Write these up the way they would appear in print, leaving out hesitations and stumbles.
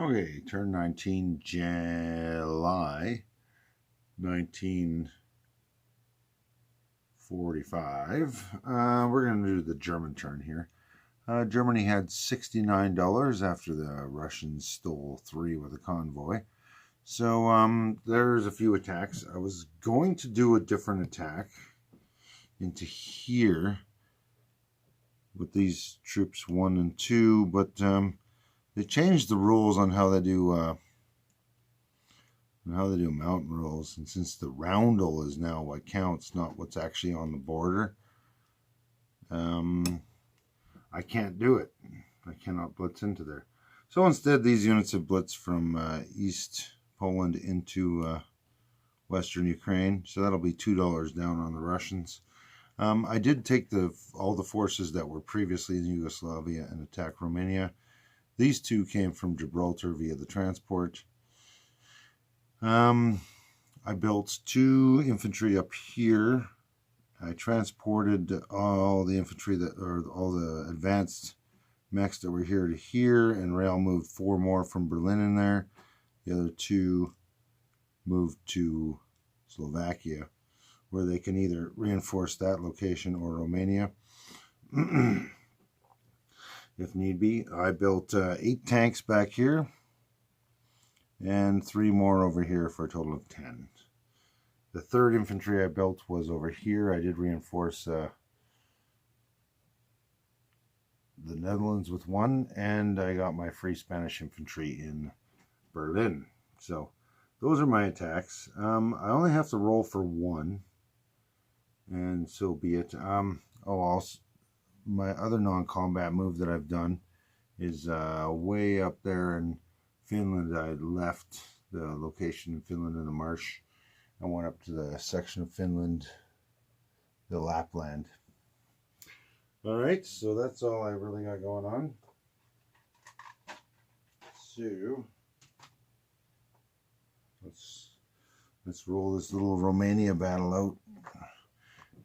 Okay, turn 19, July 1945. We're going to do the German turn here. Germany had $69 after the Russians stole 3 with a convoy. So there's a few attacks. I was going to do a different attack into here with these troops 1 and 2, but they changed the rules on how they do mountain rules, and since the roundel is now what counts, not what's actually on the border, I can't do it. I cannot blitz into there. So instead, these units have blitzed from East Poland into Western Ukraine. So that'll be $2 down on the Russians. I did take all the forces that were previously in Yugoslavia and attack Romania. These 2 came from Gibraltar via the transport. I built 2 infantry up here. I transported all the infantry all the advanced mechs that were here to here, and rail moved 4 more from Berlin in there. The other 2 moved to Slovakia, where they can either reinforce that location or Romania if need be. I built 8 tanks back here and 3 more over here for a total of 10. The 3rd infantry I built was over here. I did reinforce the Netherlands with 1, and I got my Free Spanish Infantry in Berlin. So those are my attacks. I only have to roll for 1, and so be it. Also, my other non-combat move that I've done is way up there in Finland. I left the location in Finland in the marsh. I went up to the section of Finland, the Lapland. Alright, so that's all I really got going on. So, let's roll this little Romania battle out.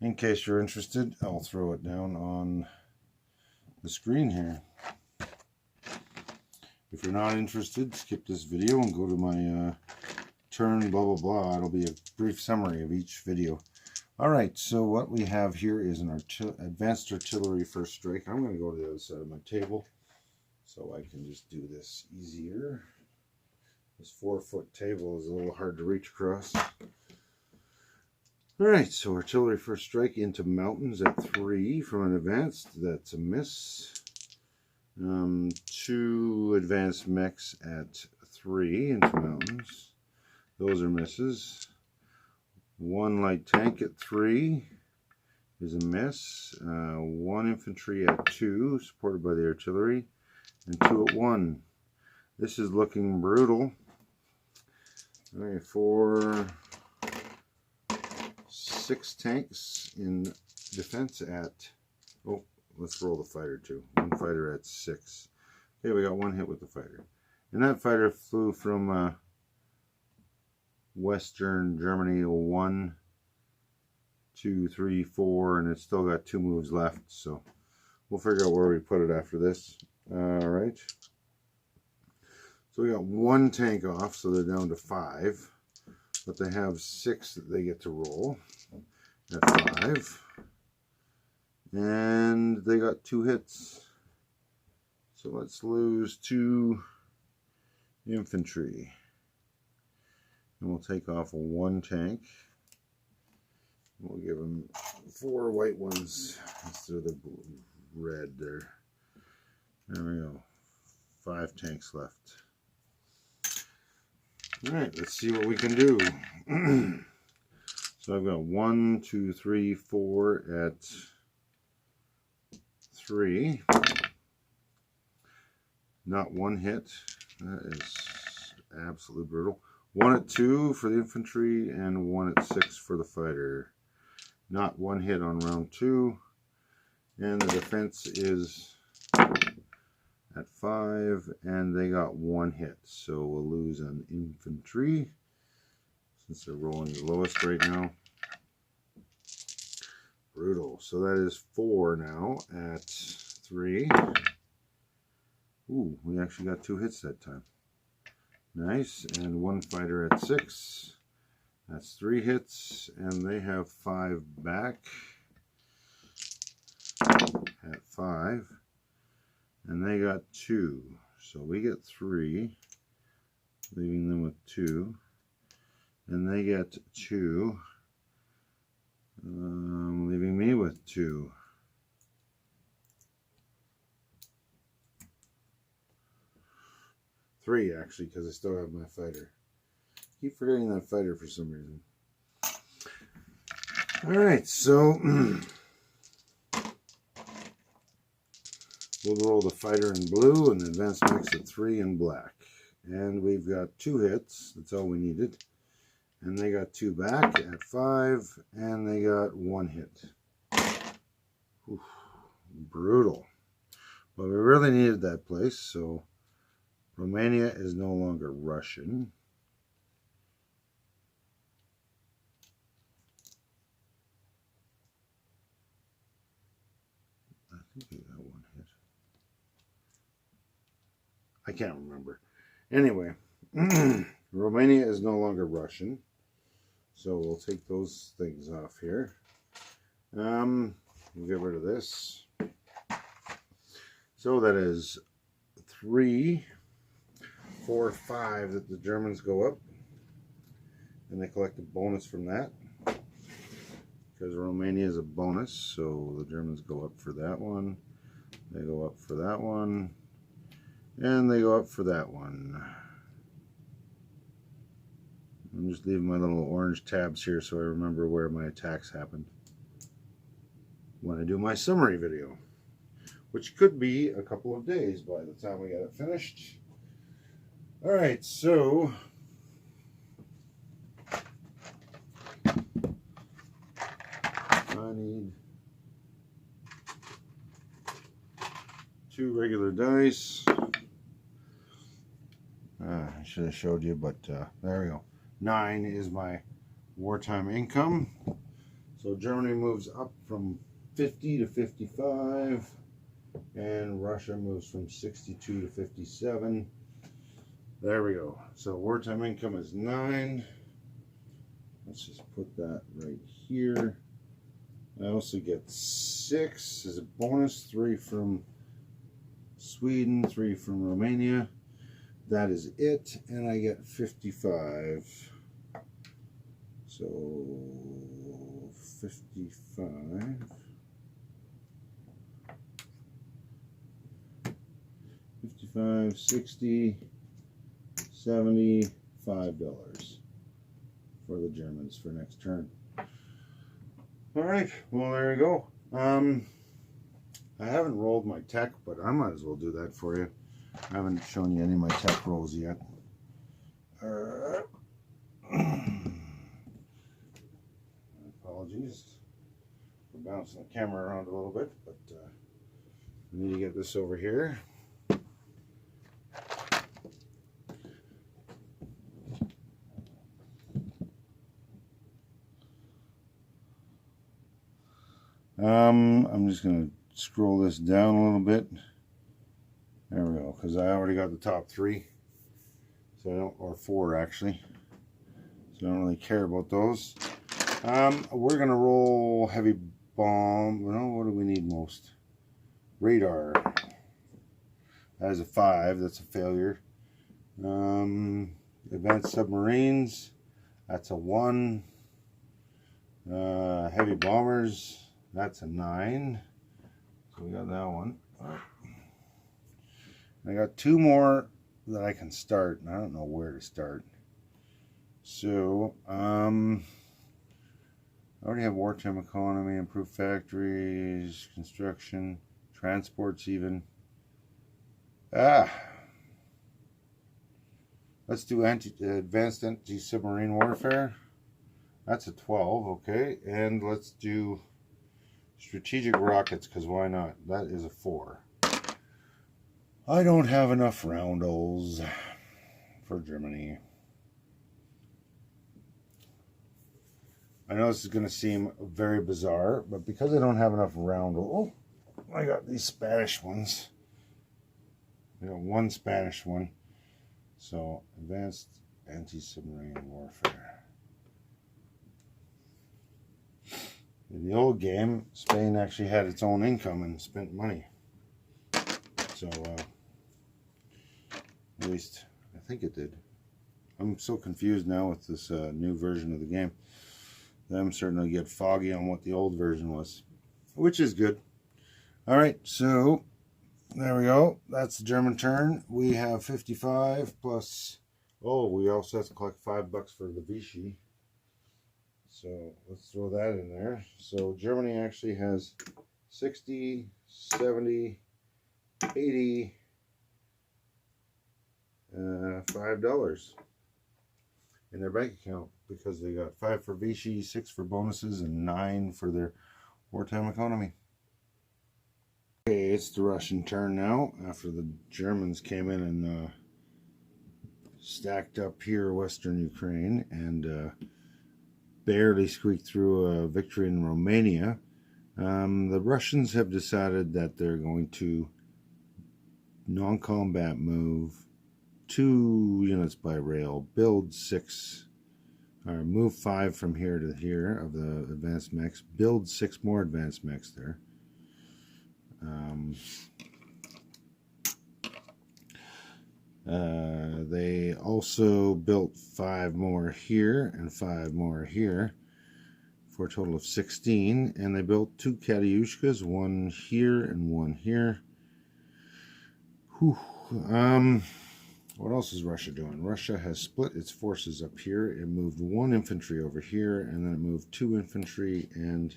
In case you're interested, I'll throw it down on the screen here. If you're not interested, skip this video and go to my turn blah blah blah. It'll be a brief summary of each video. Alright, so what we have here is an advanced artillery first strike. I'm going to go to the other side of my table so I can just do this easier. This 4-foot table is a little hard to reach across. Alright, so artillery first strike into mountains at 3 from an advanced. That's a miss. 2 advanced mechs at 3 into mountains. Those are misses. 1 light tank at 3 is a miss. 1 infantry at 2, supported by the artillery, and 2 at 1. This is looking brutal. Okay, 6 tanks in defense at, oh, let's roll the fighter too. 1 fighter at 6. Okay, we got 1 hit with the fighter. And that fighter flew from Western Germany 1, 2, 3, 4, and it's still got 2 moves left, so we'll figure out where we put it after this. Alright. So we got 1 tank off, so they're down to 5. But they have 6 that they get to roll at 5. And they got 2 hits. So let's lose 2 infantry. And we'll take off 1 tank. We'll give them 4 white ones instead of the red there. There we go. 5 tanks left. Alright, let's see what we can do. So I've got 1, 2, 3, 4 at 3. Not 1 hit. That is absolutely brutal. 1 at 2 for the infantry and 1 at 6 for the fighter. Not 1 hit on round 2. And the defense is at 5, and they got 1 hit. So we'll lose an infantry since they're rolling the lowest right now. Brutal. So that is 4 now at 3. Ooh, we actually got 2 hits that time. Nice. And one fighter at 6. That's 3 hits. And they have 5 back at 5. And they got 2. So we get 3, leaving them with 2. And they get 2, leaving me with 2. Three, actually, because I still have my fighter. Keep forgetting that fighter for some reason. Alright, so we'll roll the fighter in blue and the advanced max at 3 in black. And we've got 2 hits. That's all we needed. And they got 2 back at 5. And they got 1 hit. Oof, brutal. But we really needed that place, so Romania is no longer Russian. I think I got 1 hit. I can't remember. Anyway, Romania is no longer Russian. So we'll take those things off here. We'll get rid of this. So that is 3, 4, 5 that the Germans go up. And they collect a bonus from that. Because Romania is a bonus, so the Germans go up for that one. They go up for that one. And they go up for that one. I'm just leaving my little orange tabs here so I remember where my attacks happened when I do my summary video, which could be a couple of days by the time we get it finished. Alright, so I need 2 regular dice. I should have showed you, but there we go. 9 is my wartime income. So Germany moves up from 50 to 55, and Russia moves from 62 to 57. There we go. So wartime income is 9. Let's just put that right here. I also get 6 as a bonus, 3 from Sweden, 3 from Romania. That is it, and I get 55. So 55. 55, 60, $75 for the Germans for next turn. Alright, well there you go. I haven't rolled my tech, but I might as well do that for you. I haven't shown you any of my tech rolls yet. Apologies for bouncing the camera around a little bit, but we need to get this over here. I'm just going to scroll this down a little bit. There we go, because I already got the top 3, so I don't, or 4 actually, so I don't really care about those. We're gonna roll heavy bomb. Well, what do we need most? Radar. That is a 5. That's a failure. Advanced submarines. That's a 1. Heavy bombers. That's a 9. So we got that one. I got 2 more that I can start, and I don't know where to start. So, I already have wartime economy, improved factories, construction, transports even. Let's do advanced anti-submarine warfare. That's a 12, okay. And let's do strategic rockets, because why not? That is a 4. I don't have enough roundels for Germany. I know this is going to seem very bizarre, but because I don't have enough roundel, oh, I got these Spanish ones. I got 1 Spanish one. So, advanced anti-submarine warfare. In the old game, Spain actually had its own income and spent money. So, at least I think it did. I'm so confused now with this new version of the game that I'm starting to get foggy on what the old version was, which is good. All right, so there we go. That's the German turn. We have 55 plus. Oh, we also have to collect $5 for the Vichy. So let's throw that in there. So Germany actually has 60, 70, 80, $5 in their bank account because they got 5 for Vichy, 6 for bonuses, and 9 for their wartime economy. Okay, it's the Russian turn now after the Germans came in and stacked up here western Ukraine and barely squeaked through a victory in Romania. The Russians have decided that they're going to non-combat move 2 units by rail, build 6, or move 5 from here to here of the advanced mechs, build 6 more advanced mechs there. They also built 5 more here and 5 more here for a total of 16, and they built 2 Katyushkas, 1 here and 1 here. Whew. What else is Russia doing? Russia has split its forces up here. It moved 1 infantry over here, and then it moved 2 infantry and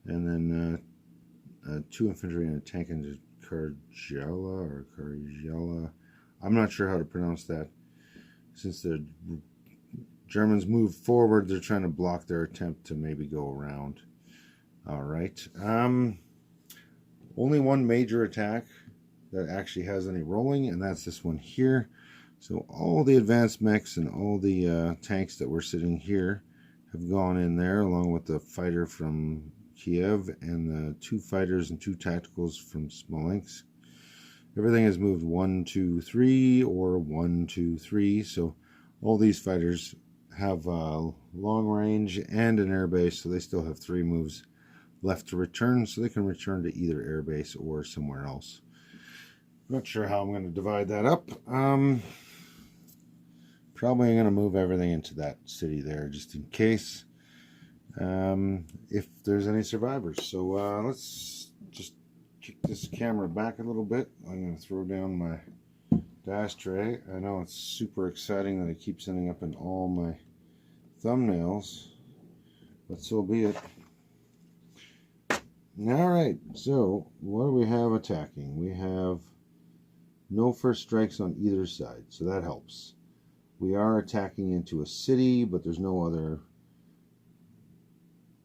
then 2 infantry and a tank into Karjala. I'm not sure how to pronounce that. Since the Germans moved forward, they're trying to block their attempt to maybe go around. All right. Only one major attack that actually has any rolling, and that's this one here. So all the advanced mechs and all the tanks that were sitting here have gone in there, along with the fighter from Kiev and the 2 fighters and 2 tacticals from Smolensk. Everything has moved 1, 2, 3 or 1, 2, 3. So all these fighters have long range and an airbase, so they still have 3 moves left to return, so they can return to either airbase or somewhere else. Not sure how I'm going to divide that up. Probably going to move everything into that city there just in case, if there's any survivors. So let's just kick this camera back a little bit. I'm going to throw down my dash tray. I know it's super exciting that it keeps ending up in all my thumbnails, but so be it. Alright, so what do we have attacking? We have no first strikes on either side, so that helps. We are attacking into a city, but there's no other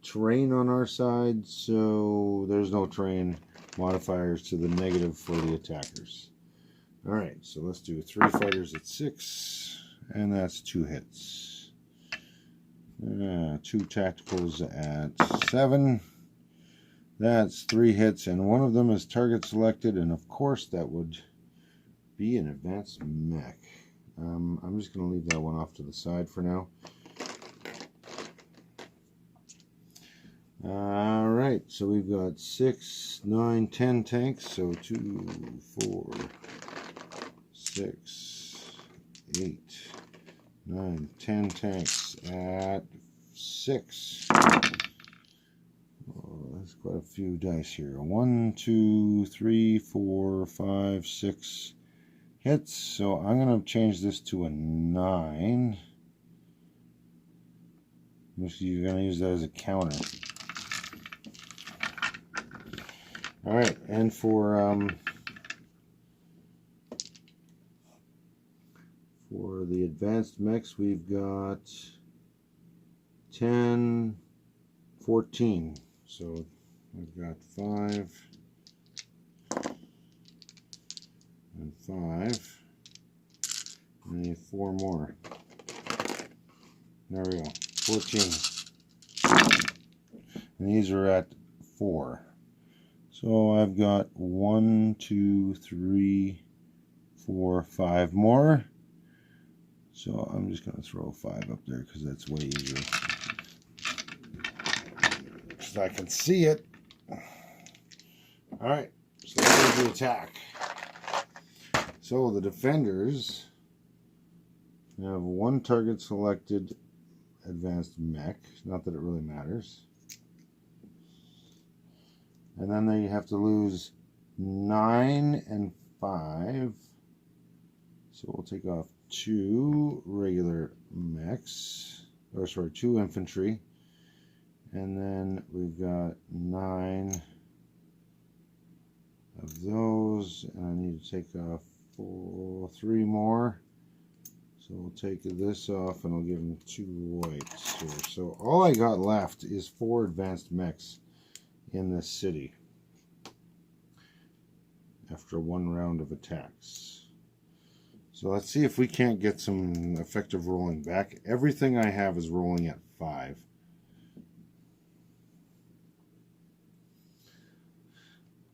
terrain on our side, so there's no terrain modifiers to the negative for the attackers. Alright, so let's do 3 fighters at 6, and that's 2 hits. 2 tacticals at 7. That's 3 hits, and one of them is target selected, and of course that would be an advanced mech. I'm just going to leave that one off to the side for now. Alright, so we've got 6, 9, 10 tanks, so 2, 4, 6, 8, 9, 10 tanks at 6. There's quite a few dice here. 1, 2, 3, 4, 5, 6 hits. So I'm going to change this to a 9. You're going to use that as a counter. Alright, and for the advanced mechs, we've got 10, 14. So I've got 5 and 5. I need 4 more. There we go. 14. And these are at 4. So I've got 1, 2, 3, 4, 5 more. So I'm just going to throw 5 up there because that's way easier. So I can see it. Alright, so there's the attack. So the defenders have 1 target selected advanced mech. Not that it really matters. And then they have to lose 9 and 5. So we'll take off 2 regular mechs. Or sorry, 2 infantry. And then we've got 9 of those. And I need to take off 3 more. So we'll take this off and I'll give them 2 whites here. So all I got left is 4 advanced mechs in this city after 1 round of attacks. So let's see if we can't get some effective rolling back. Everything I have is rolling at 5.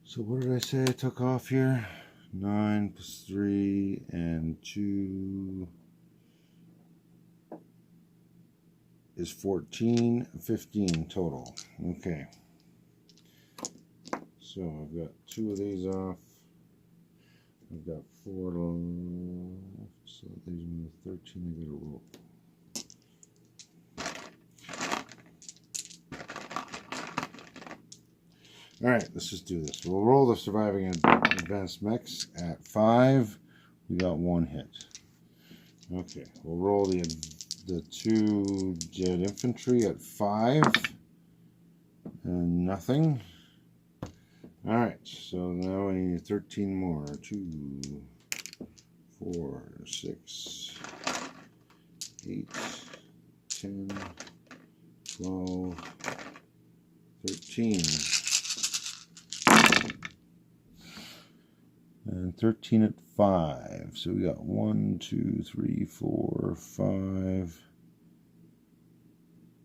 So what did I say I took off here? 9 plus 3 and 2 is 14, 15 total. Okay. So I've got 2 of these off. I've got 4 left. So these are 13 I gotta roll. Alright, let's just do this. We'll roll the surviving advanced mechs at 5. We got 1 hit. Okay, we'll roll the 2 dead infantry at 5. And nothing. Alright, so now I need 13 more. 2, 4, 6, 8, 10, 12, 13. And 13 at 5. So we got 1, 2, 3, 4, 5,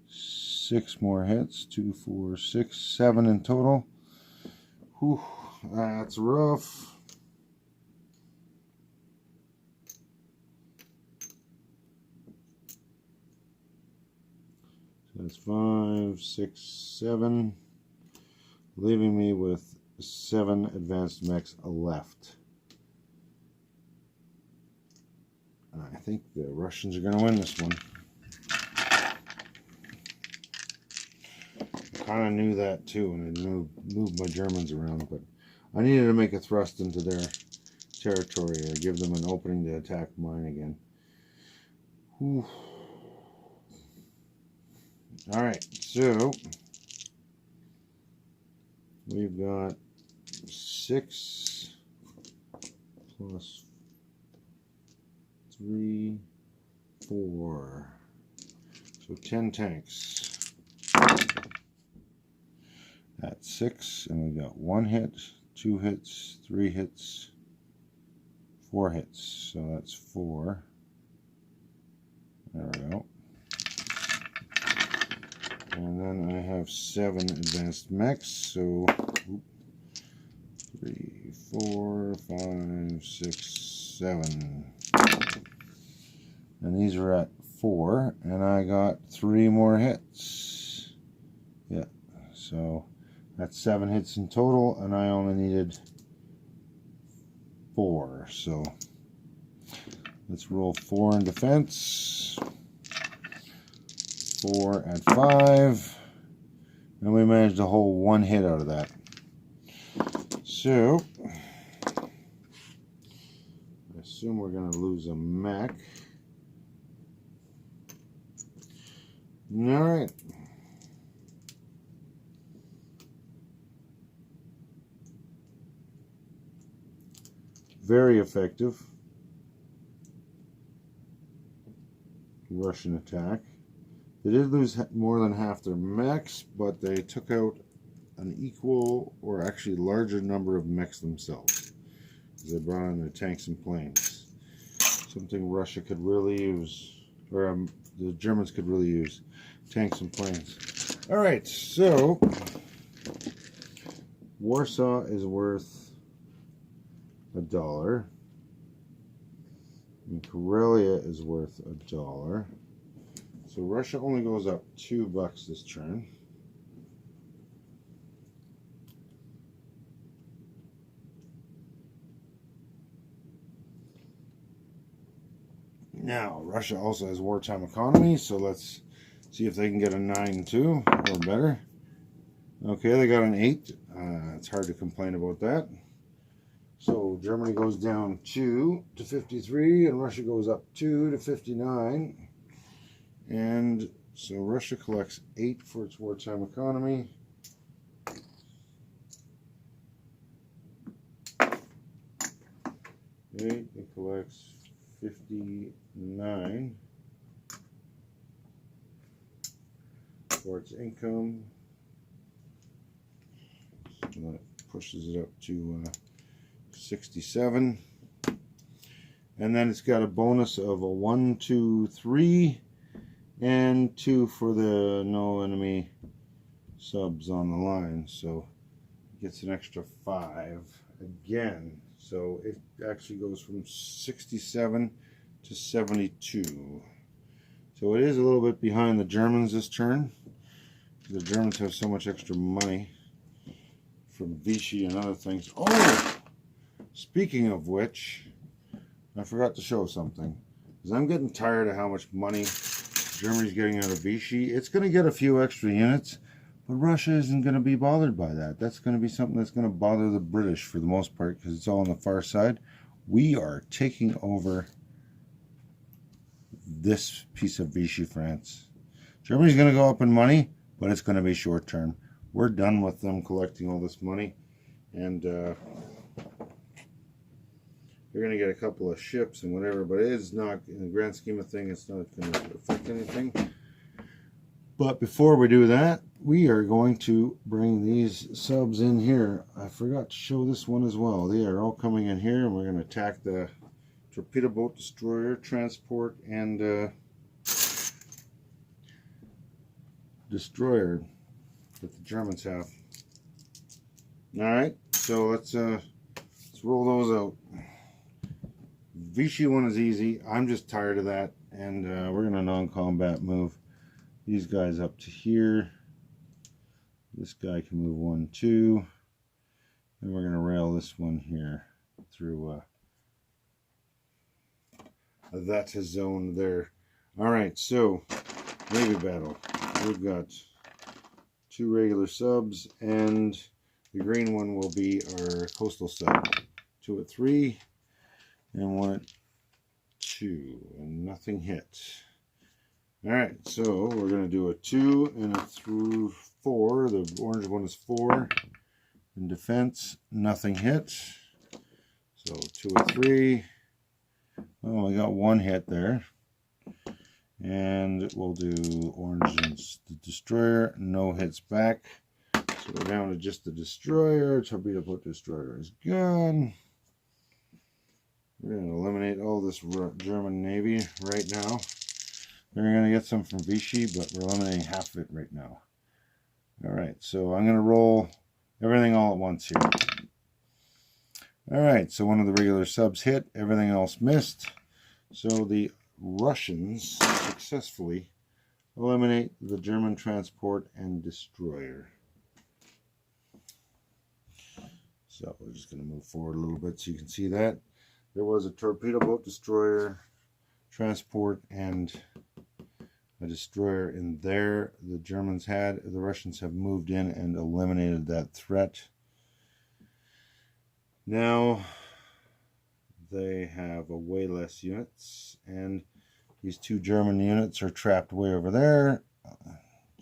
6 more hits. 2, 4, 6, 7 in total. Whew, that's rough. So that's 5, 6, 7, leaving me with 7 advanced mechs left. I think the Russians are going to win this one. I kind of knew that too, and I moved my Germans around, but I needed to make a thrust into their territory or give them an opening to attack mine again. Whew. Alright, so we've got 6 plus 3, 4. So 10 tanks. That's 6, and we got 1 hit, 2 hits, 3 hits, 4 hits. So that's 4. There we go. And then I have 7 advanced mechs. So 3, 4, 5, 6, 7. And these are at 4, and I got 3 more hits. Yeah, so that's 7 hits in total, and I only needed 4. So let's roll 4 in defense, 4 at 5, and we managed to hold 1 hit out of that. So I assume we're going to lose a mech. All right. Very effective Russian attack. They did lose more than half their mechs, but they took out an equal or actually larger number of mechs themselves. They brought in their tanks and planes. Something Russia could really use, or the Germans could really use, tanks and planes. All right, so Warsaw is worth $1. And Karelia is worth $1. So Russia only goes up $2 this turn. Now, Russia also has wartime economy, so let's see if they can get a 9 too, or better. Okay, they got an 8. It's hard to complain about that. So Germany goes down 2 to 53, and Russia goes up 2 to 59. And so Russia collects 8 for its wartime economy. It collects 59 for its income. So that pushes it up to 67. And then it's got a bonus of a 1, 2, 3, and 2 for the no enemy subs on the line. So it gets an extra 5 again. So it actually goes from 67 to 72. So it is a little bit behind the Germans this turn. The Germans have so much extra money from Vichy and other things. Oh! Speaking of which, I forgot to show something. Because I'm getting tired of how much money Germany's getting out of Vichy. It's going to get a few extra units, but Russia isn't going to be bothered by that. That's going to be something that's going to bother the British for the most part, because it's all on the far side. We are taking over this piece of Vichy France. Germany's going to go up in money, but it's going to be short term. We're done with them collecting all this money, and they're going to get a couple of ships and whatever, but it is not, in the grand scheme of things, it's not going to affect anything. But before we do that, we are going to bring these subs in here. I forgot to show this one as well. They are all coming in here, and we're going to attack the torpedo boat, destroyer, transport, and destroyer that the Germans have. Alright, so let's roll those out. Vichy one is easy. I'm just tired of that, and we're going to non-combat move these guys up to here. This guy can move 1, 2, and we're going to rail this one here through that's his zone there. Alright, so Navy battle. We've got 2 regular subs, and the green one will be our coastal sub. 2 at 3, and 1 at 2, and nothing hit. Alright, so we're going to do a 2 and a through 4. The orange one is 4. In defense, nothing hit. So 2 at 3. Oh, I got 1 hit there. And we'll do orange and the destroyer. No hits back. So we're down to just the destroyer. Torpedo boat destroyer is gone. We're going to eliminate all this German Navy right now. We're going to get some from Vichy, but we're eliminating half of it right now. Alright, so I'm going to roll everything all at once here. Alright, so one of the regular subs hit, everything else missed. So the Russians successfully eliminate the German transport and destroyer. So we're just going to move forward a little bit so you can see that. There was a torpedo boat, destroyer, transport, and a destroyer in there. The Germans had. The Russians have moved in and eliminated that threat. Now they have a way less units, and these 2 German units are trapped way over there.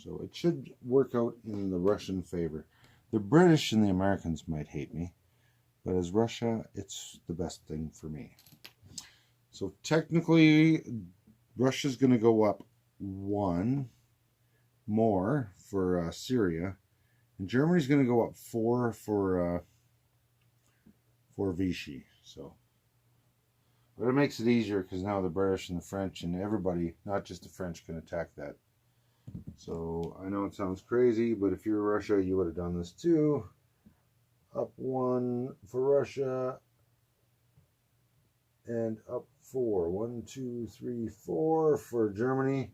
So it should work out in the Russian favor. The British and the Americans might hate me, but as Russia, it's the best thing for me. So technically, Russia's going to go up 1 more for Syria, and Germany's going to go up 4 for Vichy. So, but it makes it easier because now the British and the French and everybody, not just the French, can attack that. So I know it sounds crazy, but if you're Russia, you would have done this too. up 1 for Russia, and up 4. 1, 2, 3, 4 for Germany.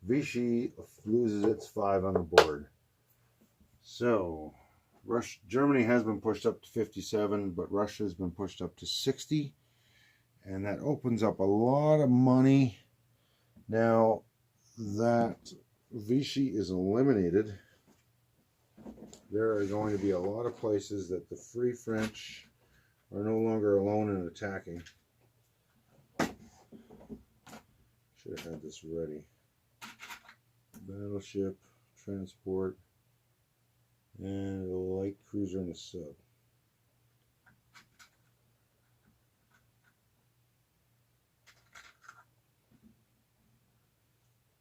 Vichy loses its 5 on the board. So Germany has been pushed up to 57, but Russia has been pushed up to 60. And that opens up a lot of money. Now that Vichy is eliminated, there are going to be a lot of places that the Free French are no longer alone in attacking. Should have had this ready. Battleship, transport, and a light cruiser and a sub.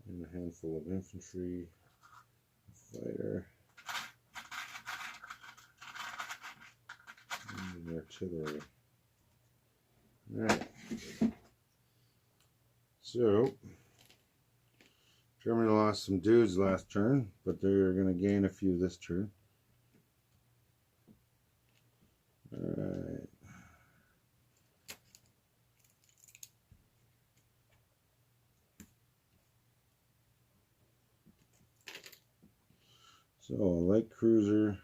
And a handful of infantry, fighter, and artillery. Alright. So, Germany lost some dudes last turn, but they're going to gain a few this turn. Alright. So, a light cruiser.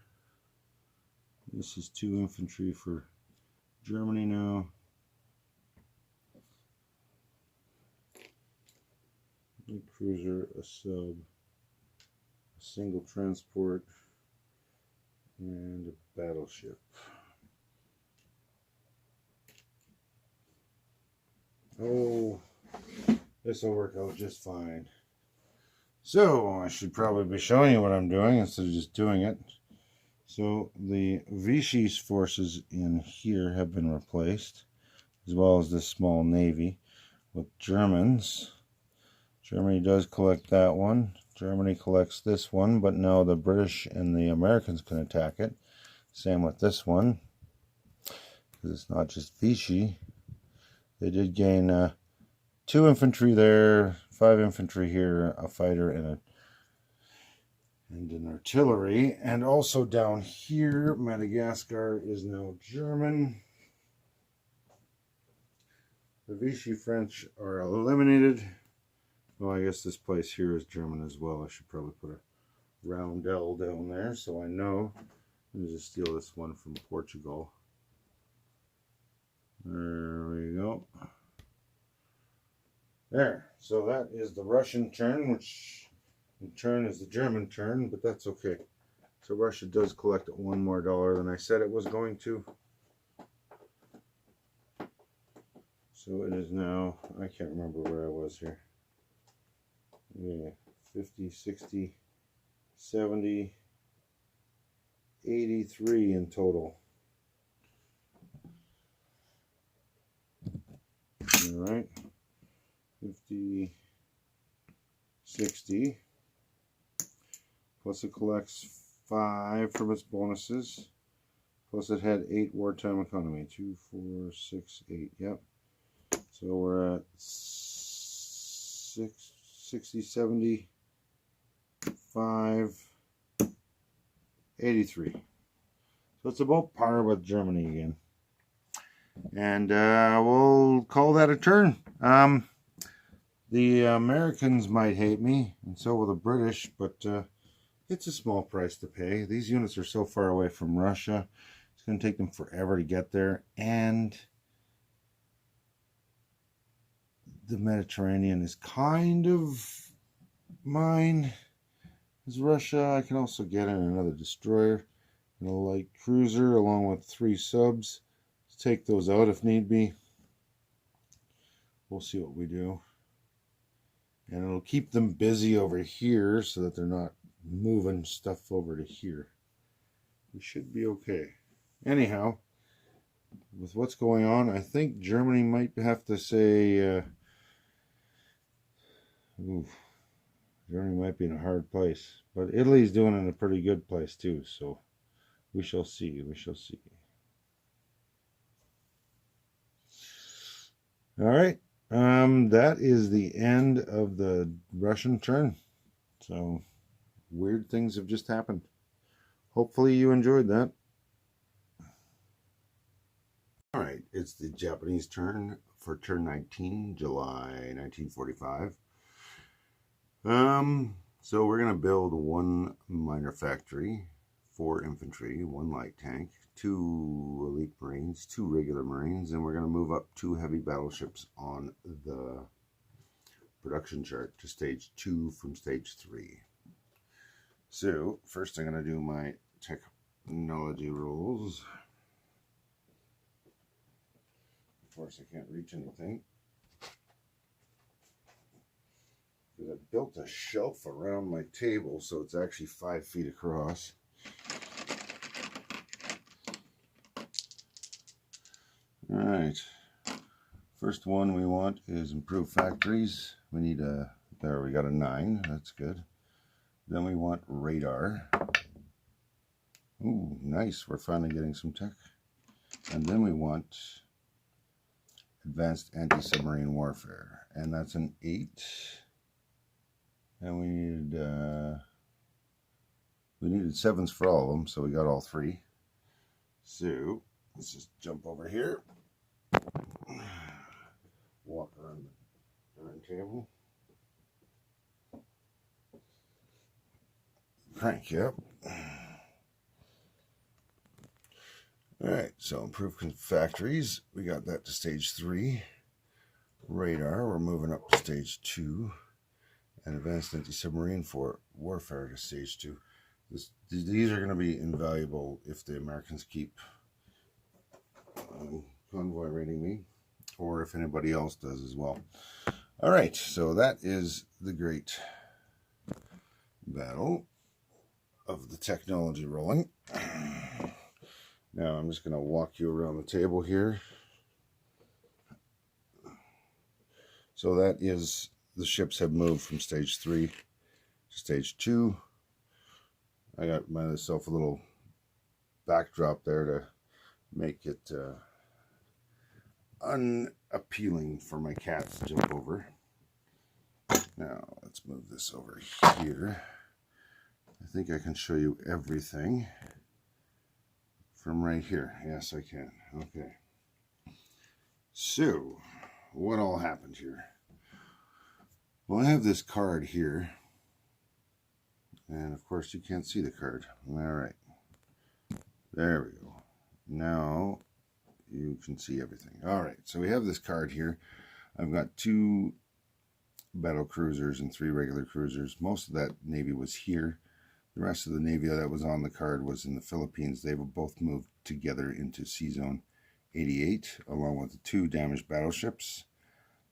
This is 2 infantry for Germany now. Light cruiser, a sub, a single transport, and a battleship. Oh, this will work out just fine. So, I should probably be showing you what I'm doing instead of just doing it. So, the Vichy's forces in here have been replaced, as well as this small navy, with Germans. Germany does collect that one. Germany collects this one, but now the British and the Americans can attack it. Same with this one, because it's not just Vichy. They did gain 2 infantry there, 5 infantry here, a fighter, and an artillery. And also down here, Madagascar is now German. The Vichy French are eliminated. Well, I guess this place here is German as well. I should probably put a roundel down there so I know. Let me just steal this one from Portugal. There we go. There. So that is the Russian turn, which in turn is the German turn, but that's okay. So Russia does collect $1 more than I said it was going to. So it is now, I can't remember where I was here. Yeah, 50, 60, 70, 83 in total. All right, 50, 60, plus it collects 5 from its bonuses, plus it had 8 wartime economy, 2, 4, 6, 8, yep. So we're at 60, 70, 5, 83. So it's about par with Germany again. And we'll call that a turn. The Americans might hate me, and so will the British, but it's a small price to pay. These units are so far away from Russia. It's going to take them forever to get there, and the Mediterranean is kind of mine as Russia. I can also get in another destroyer and a light cruiser along with 3 subs. Let's take those out if need be. We'll see what we do. And it'll keep them busy over here so that they're not moving stuff over to here. We should be okay. Anyhow, with what's going on, I think Germany might have to say, Germany might be in a hard place. But Italy's doing in a pretty good place too, so we shall see. We shall see. All right. That is the end of the Russian turn. So, weird things have just happened. Hopefully you enjoyed that. All right, it's the Japanese turn for turn 19, July 1945. So we're going to build one minor factory, 4 infantry, 1 light tank, 2 elite marines, 2 regular marines, and we're going to move up 2 heavy battleships on the production chart to stage 2 from stage 3. So first I'm going to do my technology rules. Of course I can't reach anything, because I built a shelf around my table, so it's actually 5 feet across. All right, first one we want is improve factories. We need there we got a 9, that's good. Then we want radar. Ooh, nice, we're finally getting some tech. And then we want advanced anti-submarine warfare, and that's an 8. And we needed 7s for all of them, so we got all 3. So let's just jump over here, walk around the dining table, crank you up. All right, so improve factories, we got that to stage 3. Radar, we're moving up to stage 2. And advanced anti-submarine for warfare to stage 2. These are going to be invaluable if the Americans keep convoy raiding me, or if anybody else does as well. All right, so that is the great battle of the technology rolling. Now I'm just going to walk you around the table here. So that is, the ships have moved from stage 3 to stage 2. I got myself a little backdrop there to make it unappealing for my cats to jump over. Now let's move this over here. I think I can show you everything from right here. Yes, I can. Okay. So, what all happened here? Well, I have this card here, and of course you can't see the card. All right, there we go. Now you can see everything. All right, so we have this card here. I've got 2 battle cruisers and 3 regular cruisers. Most of that Navy was here. The rest of the Navy that was on the card was in the Philippines. They were both moved together into Sea Zone 88, along with the 2 damaged battleships.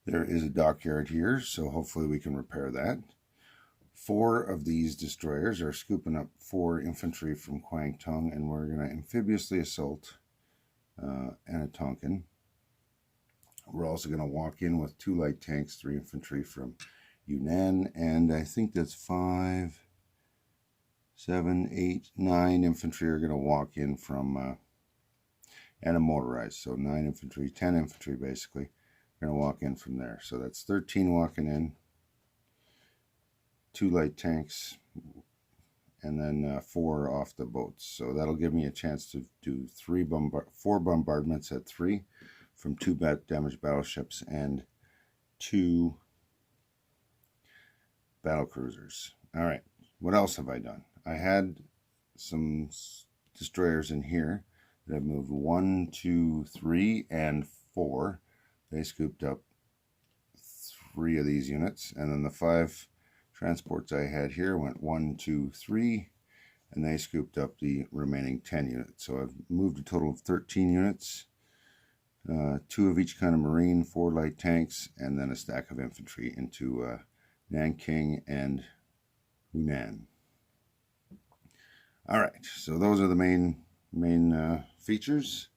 There is a dockyard here, so hopefully we can repair that. 4 of these destroyers are scooping up 4 infantry from Kwang Tung, and we're going to amphibiously assault Anatonkin. We're also going to walk in with 2 light tanks, 3 infantry from Yunnan, and I think that's 5, 7, 8, 9 infantry are going to walk in from, and a motorized, so 9 infantry, 10 infantry basically. Going to walk in from there. So that's 13 walking in, 2 light tanks, and then 4 off the boats. So that'll give me a chance to do 4 bombardments at 3 from 2 damaged battleships and 2 battle cruisers. All right, what else have I done? I had some destroyers in here that have moved 1, 2, 3, and 4. They scooped up 3 of these units, and then the 5 transports I had here went 1, 2, 3, and they scooped up the remaining 10 units. So I've moved a total of 13 units, 2 of each kind of marine, 4 light tanks, and then a stack of infantry into Nanking and Hunan. All right, so those are the main features.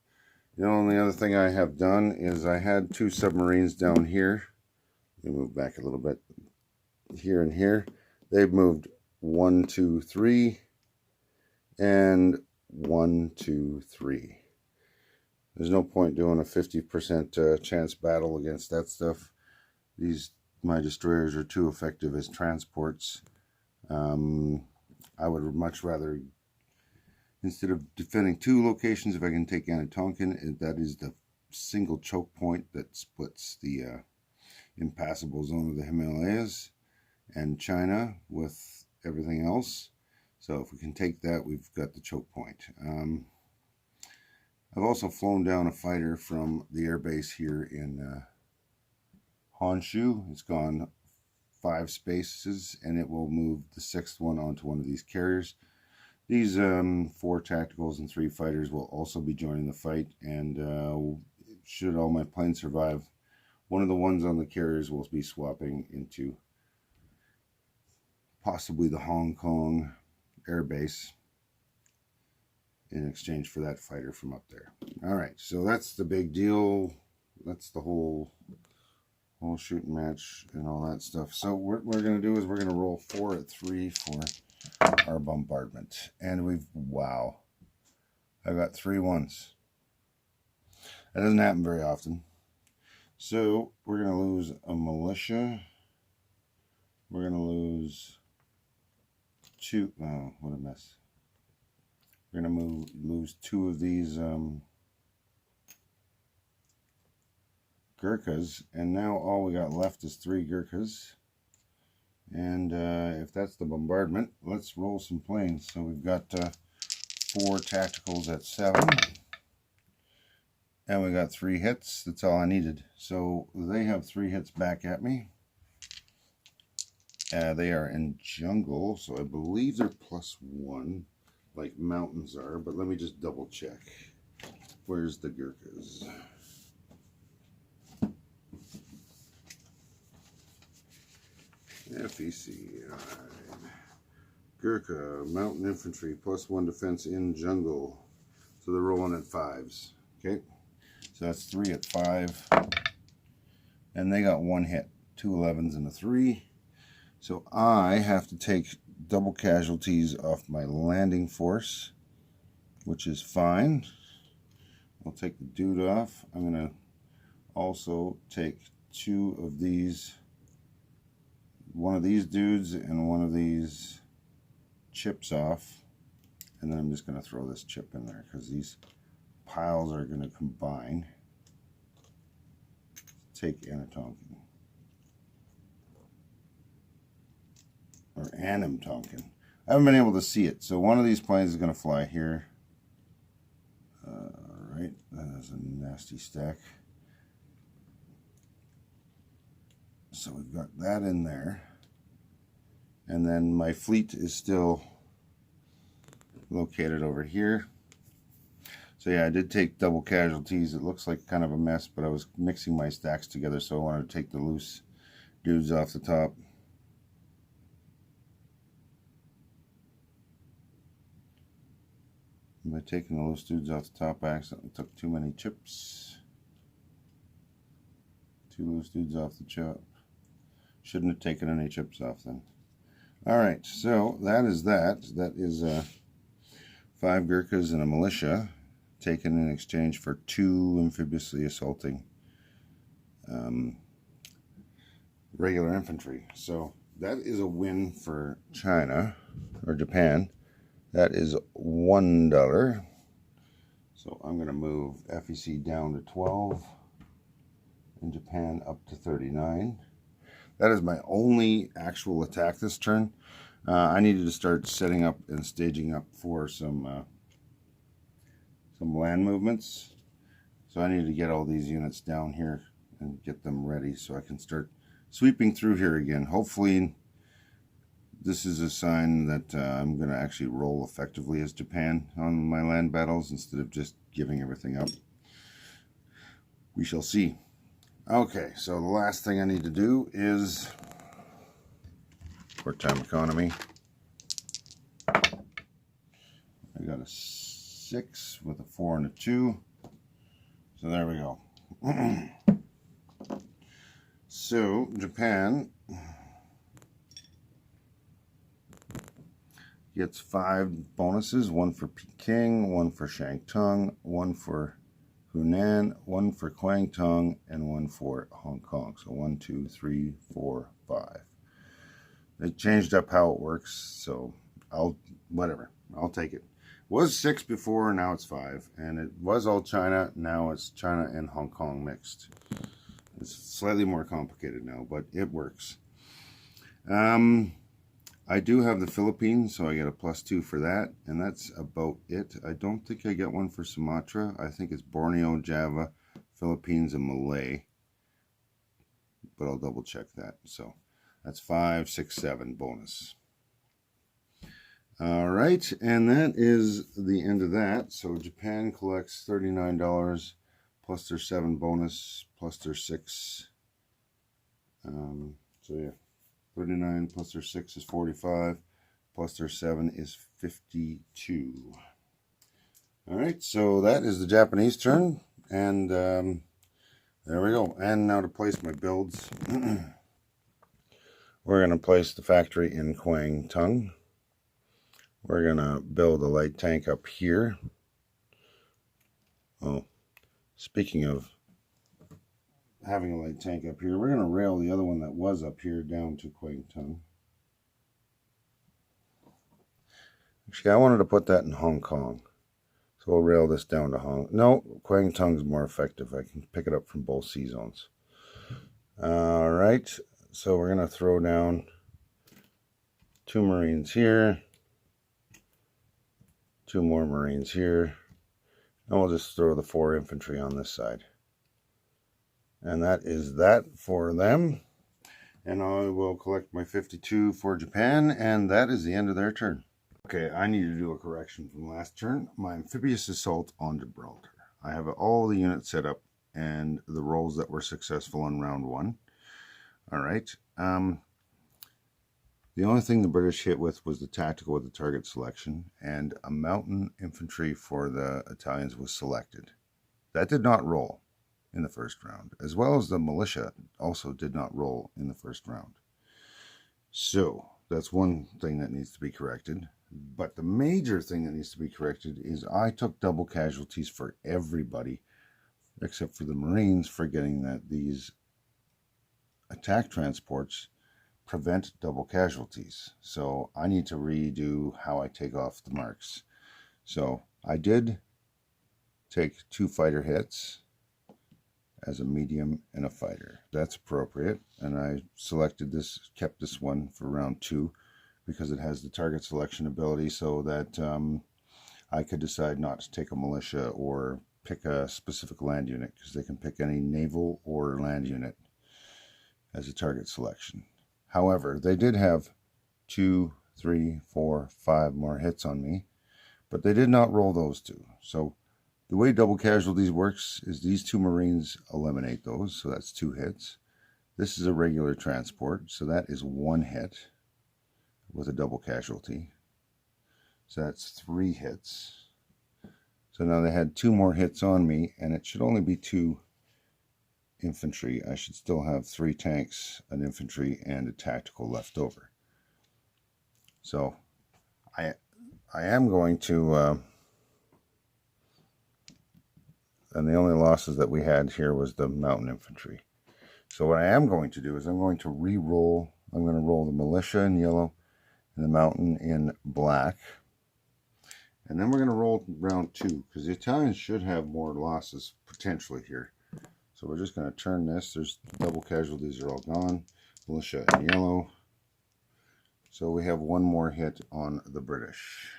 The only other thing I have done is I had 2 submarines down here. Let me move back a little bit. Here and here. They've moved 1, 2, 3, and 1, 2, 3. There's no point doing a 50% chance battle against that stuff. My destroyers are too effective as transports. I would much rather, instead of defending 2 locations, if I can take Anatonkin, that is the single choke point that splits the impassable zone of the Himalayas and China with everything else. So if we can take that, we've got the choke point. I've also flown down a fighter from the airbase here in Honshu. It's gone 5 spaces, and it will move the 6th one onto one of these carriers. These 4 tacticals and 3 fighters will also be joining the fight, and should all my planes survive, one of the ones on the carriers will be swapping into possibly the Hong Kong airbase in exchange for that fighter from up there. Alright, so that's the big deal. That's the whole shooting match and all that stuff. So what we're going to do is we're going to roll 4 at 3 for our bombardment. And wow, I got 3 ones. That doesn't happen very often. So we're going to lose a militia. We're going to lose 2. Oh, what a mess. We're going to lose 2 of these Gurkhas, and now all we got left is 3 Gurkhas. And if that's the bombardment, let's roll some planes. So we've got 4 tacticals at 7, and we got 3 hits. That's all I needed. So they have 3 hits back at me. They are in jungle, so I believe they're +1, like mountains are, but let me just double check. Where's the Gurkhas? FEC, Gurkha, mountain infantry, +1 defense in jungle. So they're rolling at 5s. Okay, so that's 3 at 5. And they got 1 hit, 2 11s and a 3. So I have to take double casualties off my landing force, which is fine. I'll take the dude off. I'm going to also take 2 of these, one of these dudes and one of these chips off, and then I'm just going to throw this chip in there because these piles are going to combine. Take Anatonkin or Anim Tonkin. I haven't been able to see it, so one of these planes is going to fly here. Alright, that is a nasty stack. So we've got that in there. And then my fleet is still located over here. So yeah, I did take double casualties. It looks like kind of a mess, but I was mixing my stacks together, so I wanted to take the loose dudes off the top. By taking the loose dudes off the top, I accidentally took too many chips. 2 loose dudes off the chip. Shouldn't have taken any chips off then. Alright, so that is that. That is 5 Gurkhas and a militia taken in exchange for 2 amphibiously assaulting regular infantry. So that is a win for China, or Japan. That is $1. So I'm going to move FEC down to 12 and Japan up to 39. That is my only actual attack this turn. I needed to start setting up and staging up for some land movements. So I needed to get all these units down here and get them ready so I can start sweeping through here again. Hopefully this is a sign that I'm going to actually roll effectively as Japan on my land battles instead of just giving everything up. We shall see. Okay, so the last thing I need to do is wartime economy. I got a 6 with a 4 and a 2. So there we go. So Japan gets 5 bonuses, 1 for Peking, 1 for Shantung, 1 for Hunan, 1 for Kwangtung, and 1 for Hong Kong. So 1, 2, 3, 4, 5. They changed up how it works, so whatever. I'll take it. Was 6 before, now it's 5. And it was all China, now it's China and Hong Kong mixed. It's slightly more complicated now, but it works. I do have the Philippines, so I get a +2 for that, and that's about it. I don't think I get one for Sumatra. I think it's Borneo, Java, Philippines, and Malay. But I'll double check that. So that's 5, 6, 7 bonus. All right, and that is the end of that. So Japan collects $39 plus their 7 bonus plus their 6. So yeah, 39 plus their 6 is 45 plus their 7 is 52. All right, so that is the Japanese turn, and there we go. And now to place my builds. We're going to place the factory in Kwang Tung. We're going to build a light tank up here. Oh, speaking of having a light tank up here, we're going to rail the other one that was up here down to Kwang Tung. Actually, I wanted to put that in Hong Kong. So we'll rail this down to No, Kwang Tung's more effective. I can pick it up from both sea zones. All right, so we're going to throw down 2 Marines here, 2 more Marines here, and we'll just throw the 4 infantry on this side. And that is that for them. And I will collect my 52 for Japan, and that is the end of their turn. Okay, I need to do a correction from last turn. My amphibious assault on Gibraltar. I have all the units set up and the rolls that were successful in round 1. All right. The only thing the British hit with was the tactical with the target selection, and a mountain infantry for the Italians was selected. That did not roll in the first round, as well as the militia also did not roll in the first round. So that's one thing that needs to be corrected. But the major thing that needs to be corrected is I took double casualties for everybody except for the Marines, forgetting that these attack transports prevent double casualties. So I need to redo how I take off the marks. So I did take 2 fighter hits as a medium and a fighter. That's appropriate. And I selected this, kept this one for round 2 because it has the target selection ability, so that I could decide not to take a militia or pick a specific land unit, because they can pick any naval or land unit as a target selection. However, they did have 2, 3, 4, 5 more hits on me, but they did not roll those 2. So the way double casualties works is these 2 Marines eliminate those, so that's 2 hits. This is a regular transport, so that is 1 hit with a double casualty. So that's 3 hits. So now they had 2 more hits on me, and it should only be 2 infantry. I should still have 3 tanks, an infantry, and a tactical left over. So I am going to, and the only losses that we had here was the mountain infantry. So what I am going to do is I'm going to re-roll. I'm going to roll the militia in yellow and the mountain in black. And then we're going to roll round 2, because the Italians should have more losses potentially here. So we're just going to turn this. There's double casualties are all gone. Militia in yellow. So we have 1 more hit on the British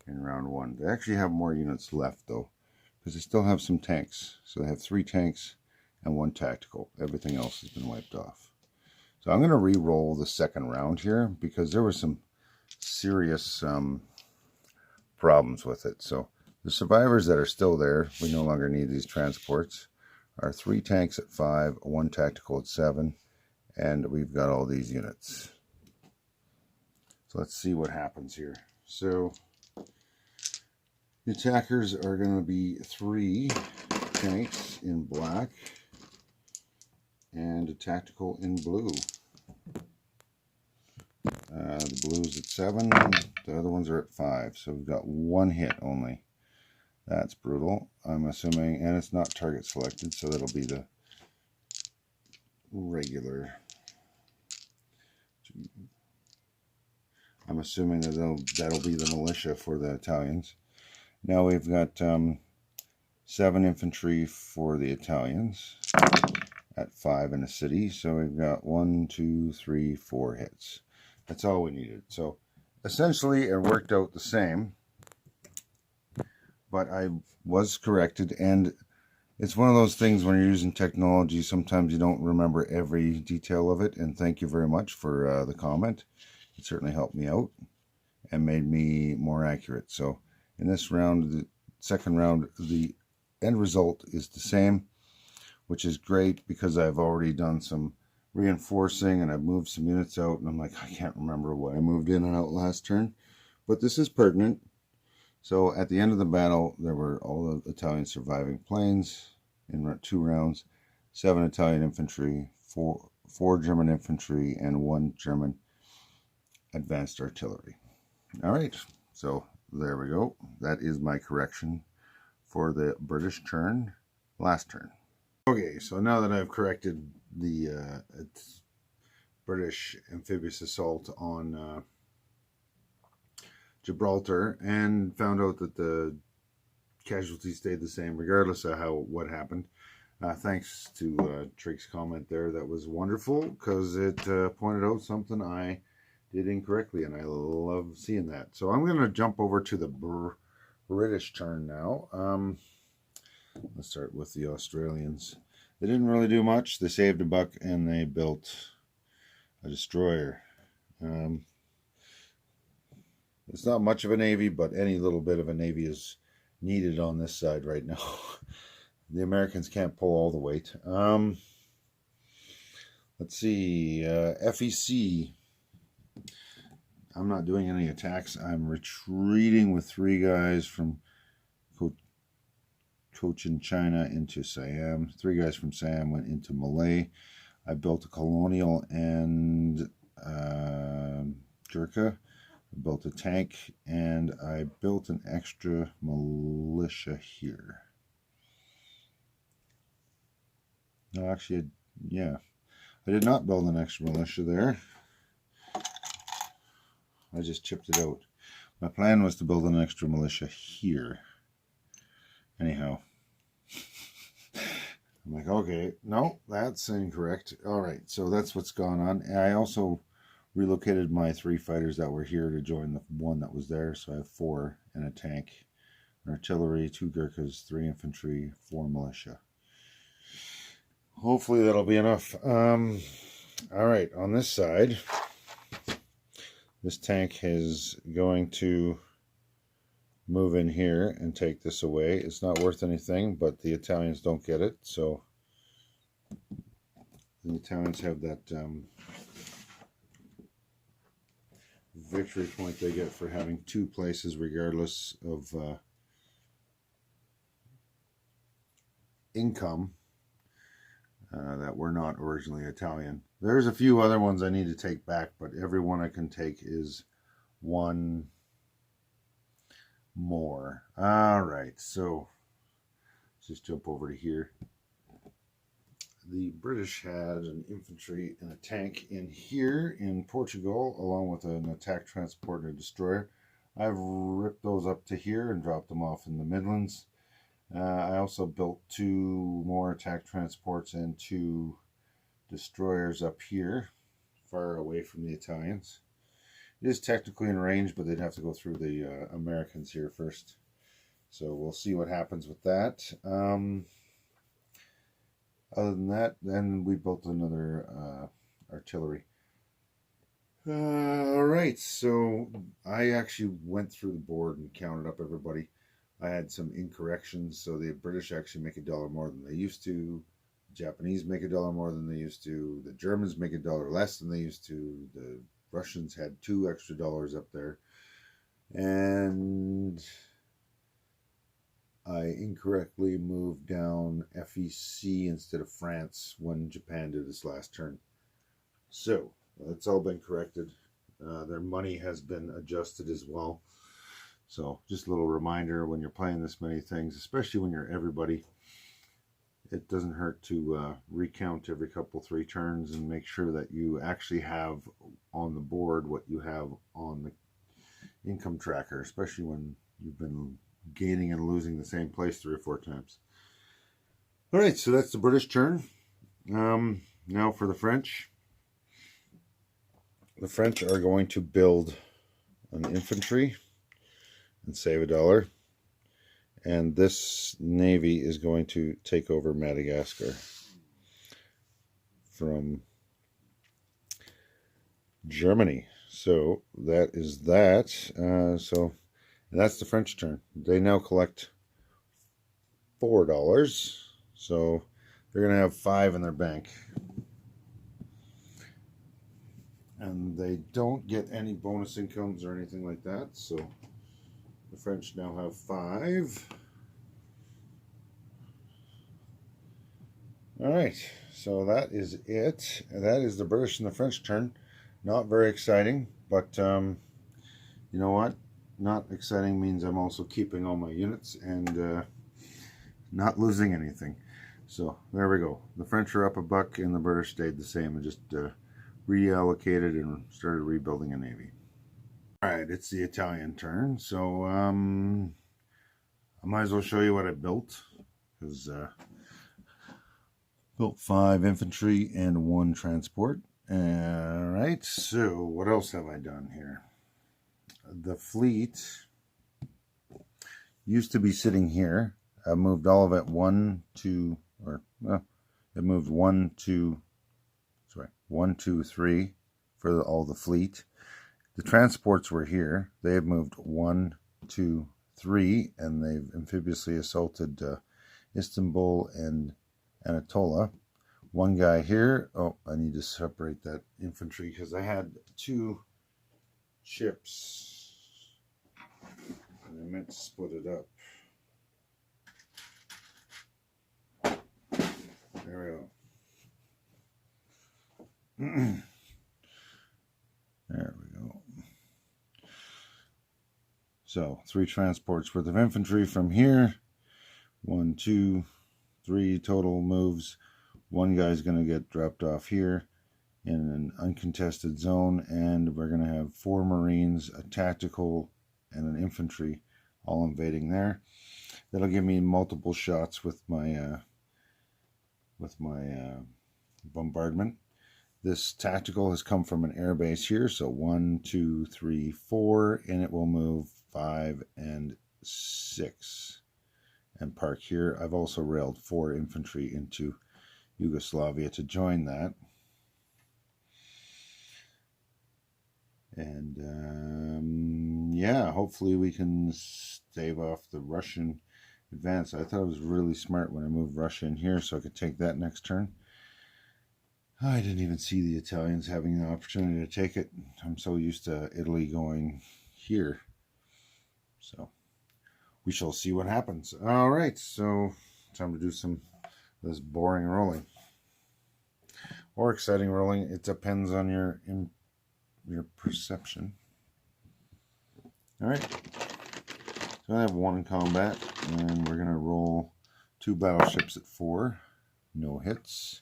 in round 1. They actually have more units left though, because they still have some tanks. So they have 3 tanks and 1 tactical. Everything else has been wiped off. So I'm going to re-roll the second round here, because there were some serious problems with it. So the survivors that are still there, we no longer need these transports, are 3 tanks at 5, 1 tactical at 7, and we've got all these units. So let's see what happens here. So the attackers are going to be 3 tanks in black and a tactical in blue. The blue's at 7, the other ones are at 5, so we've got 1 hit only. That's brutal, I'm assuming, and it's not target selected, so that'll be the regular. I'm assuming that that'll be the militia for the Italians. Now we've got 7 infantry for the Italians at 5 in a city. So we've got 1, 2, 3, 4 hits. That's all we needed. So essentially it worked out the same, but I was corrected. And it's one of those things when you're using technology, sometimes you don't remember every detail of it. And thank you very much for the comment. It certainly helped me out and made me more accurate. So in this round, the second round, the end result is the same, which is great because I've already done some reinforcing and I've moved some units out, and I'm like, I can't remember what I moved in and out last turn, but this is pertinent. So at the end of the battle, there were all the Italian surviving planes in 2 rounds, 7 Italian infantry, 4 German infantry, and 1 German advanced artillery. All right, so there we go. That is my correction for the British turn last turn. Okay, so now that I've corrected the British amphibious assault on Gibraltar and found out that the casualties stayed the same regardless of what happened. Thanks to Trig's comment there. That was wonderful because it pointed out something I did incorrectly, and I love seeing that. So I'm going to jump over to the British turn now. Let's start with the Australians. They didn't really do much. They saved a buck and they built a destroyer. It's not much of a navy, but any little bit of a navy is needed on this side right now. The Americans can't pull all the weight. Let's see. FEC. I'm not doing any attacks. I'm retreating with 3 guys from Cochin China into Siam. 3 guys from Siam went into Malay. I built a colonial and Gurkha. I built a tank, and I built an extra militia here. No, actually, yeah. I did not build an extra militia there. I just chipped it out. My plan was to build an extra militia here. Anyhow. I'm like, okay, no, that's incorrect. All right, so that's what's gone on. And I also relocated my 3 fighters that were here to join the 1 that was there. So I have 4 and a tank, an artillery, 2 Gurkhas, 3 infantry, 4 militia. Hopefully that'll be enough. All right, on this side, this tank is going to move in here and take this away. It's not worth anything, but the Italians don't get it. So the Italians have that victory point they get for having 2 places regardless of income that were not originally Italian. There's a few other ones I need to take back, but every one I can take is 1 more. All right, so let's just jump over to here. The British had an infantry and a tank in here in Portugal, along with an attack transport and a destroyer. I've ripped those up to here and dropped them off in the Midlands. I also built 2 more attack transports and 2 destroyers up here, far away from the Italians. It is technically in range, but they'd have to go through the Americans here first. So we'll see what happens with that. Other than that, then we built another artillery. All right, so I actually went through the board and counted up everybody. I had some incorrections, so the British actually make $1 more than they used to. The Japanese make $1 more than they used to. The Germans make $1 less than they used to. The Russians had $2 extra up there. And I incorrectly moved down FEC instead of France when Japan did this last turn. So, that's all been corrected. Their money has been adjusted as well. So, just a little reminder when you're playing this many things, especially when you're everybody, it doesn't hurt to recount every couple, 3 turns and make sure that you actually have on the board what you have on the income tracker, especially when you've been gaining and losing the same place 3 or 4 times. All right, so that's the British turn. Now for the French. The French are going to build an infantry and save $1. And this navy is going to take over Madagascar from Germany. So that is that. So that's the French turn. They now collect $4. So they're going to have 5 in their bank. And they don't get any bonus incomes or anything like that. So the French now have 5. All right, so that is it. That is the British and the French turn. Not very exciting, but you know what? Not exciting means I'm also keeping all my units and not losing anything. So there we go. The French are up $1 and the British stayed the same and just reallocated and started rebuilding a navy. All right, it's the Italian turn. So I might as well show you what I built, because built 5 infantry and 1 transport. All right, so what else have I done here? The fleet used to be sitting here. I moved all of it 1, 2, or it moved 1, 2, 3 for all the fleet. The transports were here. They have moved 1, 2, 3, and they've amphibiously assaulted Istanbul and Anatolia. One guy here. Oh, I need to separate that infantry because I had 2 ships and I meant to split it up. There we go. There we go. So 3 transports worth of infantry from here. 1, 2, 3 total moves. One guy's going to get dropped off here in an uncontested zone, and we're going to have 4 Marines, a tactical, and an infantry all invading there. That'll give me multiple shots with my bombardment. This tactical has come from an air base here, so 1, 2, 3, 4, and it will move 5 and 6 and park here. I've also railed 4 infantry into Yugoslavia to join that. And yeah, hopefully we can stave off the Russian advance. I thought it was really smart when I moved Russia in here so I could take that next turn. I didn't even see the Italians having the opportunity to take it. I'm so used to Italy going here. So we shall see what happens. All right, so time to do some of this boring rolling or exciting rolling. It depends on your perception. All right, so I have 1 in combat, and we're going to roll 2 battleships at 4, no hits.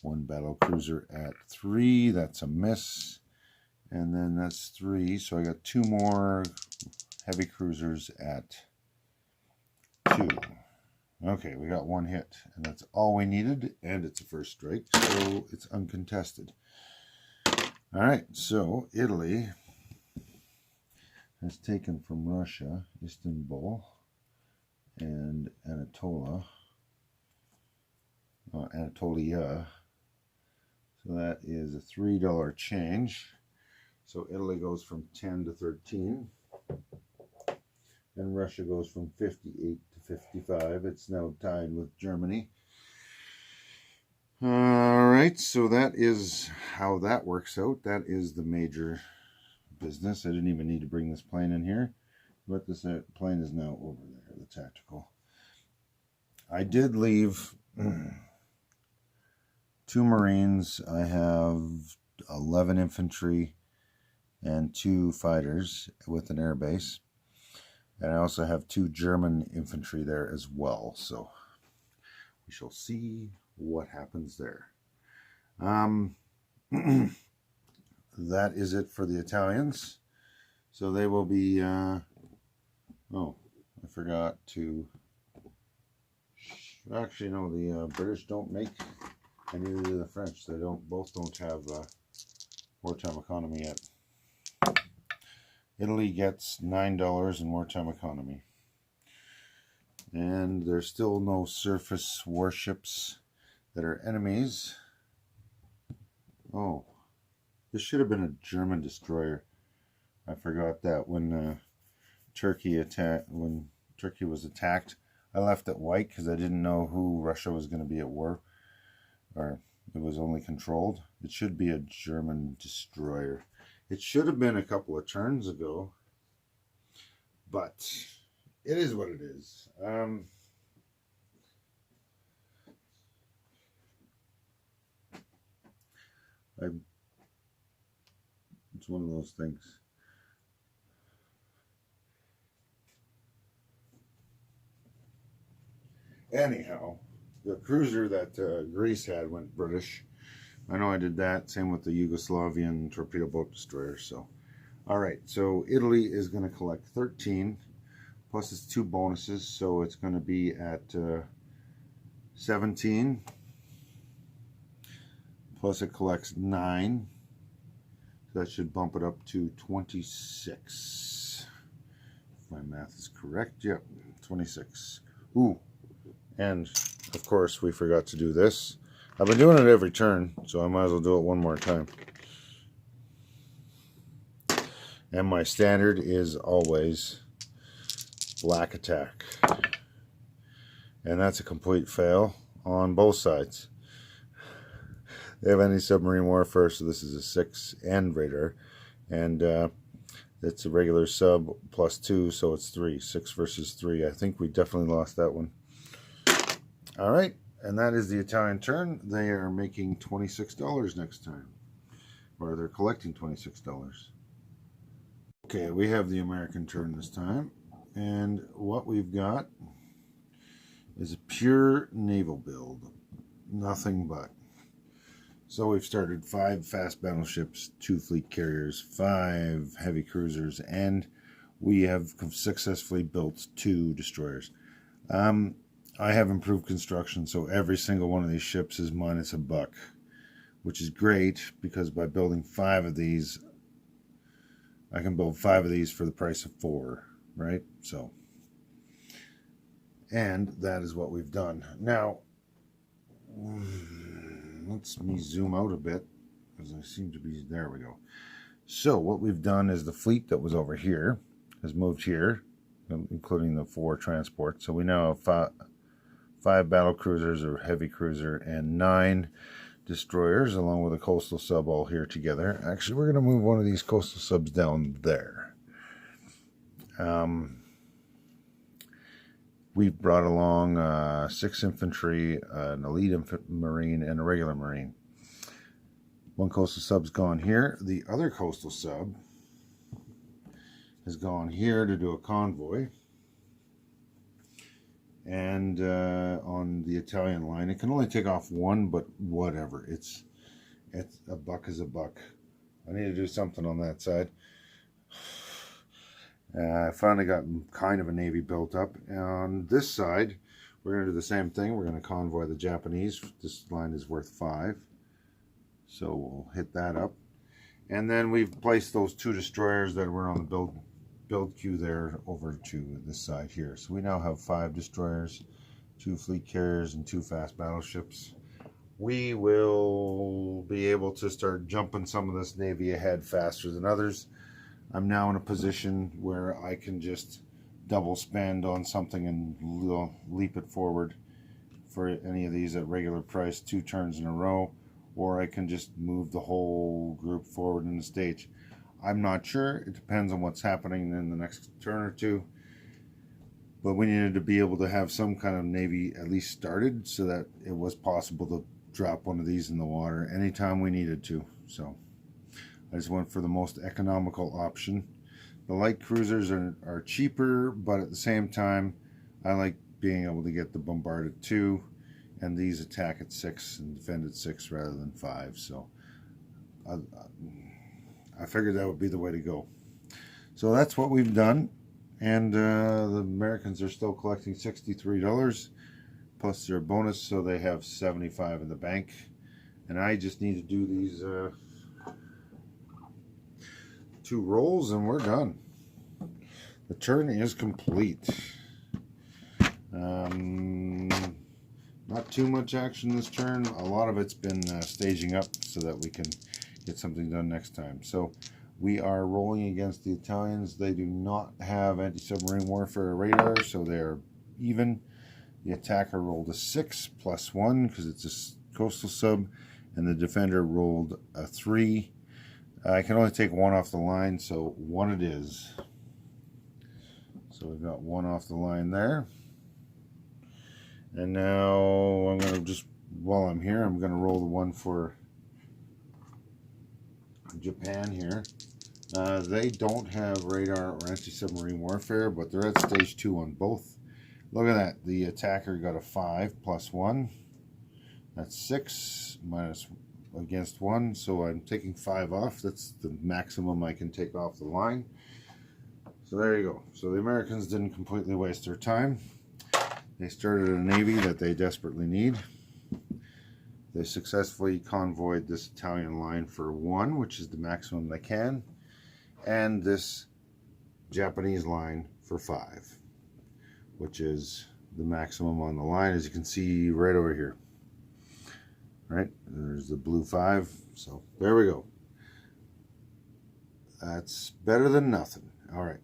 1 battle cruiser at 3, that's a miss, and then that's 3, so I got 2 more heavy cruisers at 2. Okay, we got 1 hit, and that's all we needed, and it's a first strike, so it's uncontested. All right, so Italy has taken from Russia Istanbul and Anatolia. So that is a $3 change. So Italy goes from 10 to 13. And Russia goes from 58 to 55. It's now tied with Germany. All right, so that is how that works out. That is the major business. I didn't even need to bring this plane in here. But this plane is now over there, the tactical. I did leave 2 Marines. I have 11 infantry and 2 fighters with an air base. And I also have 2 German infantry there as well. So We shall see what happens there. That is it for the Italians. So they will be, oh, I forgot to, actually no, the British don't make, and neither do the French. They both don't have wartime economy yet. Italy gets $9 in wartime economy. And there's still no surface warships that are enemies. Oh, this should have been a German destroyer. I forgot that when Turkey was attacked. I left it white because I didn't know who Russia was going to be at war, or it was only controlled. It should be a German destroyer. It should have been a couple of turns ago, but it is what it is. It's one of those things. Anyhow, the cruiser that Greece had went British. I know I did that. Same with the Yugoslavian torpedo boat destroyer. So, all right. So Italy is going to collect 13 plus its 2 bonuses. So it's going to be at 17. Plus it collects 9. So that should bump it up to 26. If my math is correct. Yep, 26. Ooh. And of course we forgot to do this. I've been doing it every turn, so I might as well do it one more time. And my standard is always black attack. And that's a complete fail on both sides. They have anti-submarine warfare, so this is a 6 and radar. And it's a regular sub plus 2, so it's 3. 6 versus 3. I think we definitely lost that one. All right, and that is the Italian turn. They are making $26 next time, or they're collecting $26. Okay, we have the American turn this time, and what we've got is a pure naval build, nothing but. So we've started 5 fast battleships, 2 fleet carriers, 5 heavy cruisers, and we have successfully built 2 destroyers. I have improved construction, so every single one of these ships is minus $1, which is great because by building 5 of these, I can build 5 of these for the price of 4, right? So, and that is what we've done. Now, let's me zoom out a bit because I seem to be, there we go. So what we've done is the fleet that was over here has moved here, including the 4 transports. So we now have 5 battle cruisers or heavy cruiser and 9 destroyers along with a coastal sub all here together. Actually, we're going to move one of these coastal subs down there. We've brought along 6 infantry, an elite marine, and a regular marine. One coastal sub's gone here. The other coastal sub has gone here to do a convoy. And on the Italian line, it can only take off 1, but whatever. It's $1 is $1. I need to do something on that side. I finally got kind of a navy built up. On this side, we're going to do the same thing. We're going to convoy the Japanese. This line is worth 5. So we'll hit that up. And then we've placed those 2 destroyers that were on the build queue there over to this side here. So we now have 5 destroyers, 2 fleet carriers, and 2 fast battleships. We will be able to start jumping some of this Navy ahead faster than others. I'm now in a position where I can just double spend on something and leap it forward for any of these at regular price 2 turns in a row, or I can just move the whole group forward in the stage. I'm not sure. It depends on what's happening in the next turn or 2. But we needed to be able to have some kind of Navy at least started so that it was possible to drop one of these in the water anytime we needed to. So I just went for the most economical option. The light cruisers are cheaper, but at the same time, I like being able to get the bombarded 2 and these attack at 6 and defend at 6 rather than 5. So I figured that would be the way to go. So that's what we've done, and the Americans are still collecting $63 plus their bonus, so they have 75 in the bank. And I just need to do these 2 rolls and we're done. The turn is complete. Not too much action this turn. A lot of it's been staging up so that we can get something done next time. So we are rolling against the Italians. They do not have anti-submarine warfare radar, so they're even. The attacker rolled a 6 plus 1 because it's a coastal sub, and the defender rolled a 3. I can only take 1 off the line, so 1 it is. So we've got 1 off the line there. And now I'm going to just, while I'm here, I'm going to roll the 1 for Japan here. They don't have radar or anti-submarine warfare, but they're at stage 2 on both. Look at that. The attacker got a 5 plus 1. That's 6 minus against 1. So I'm taking 5 off. That's the maximum I can take off the line. So there you go. So the Americans didn't completely waste their time. They started a navy that they desperately need. They successfully convoyed this Italian line for 1, which is the maximum they can, and this Japanese line for 5, which is the maximum on the line, as you can see right over here. Right, there's the blue 5. So there we go. That's better than nothing. All right.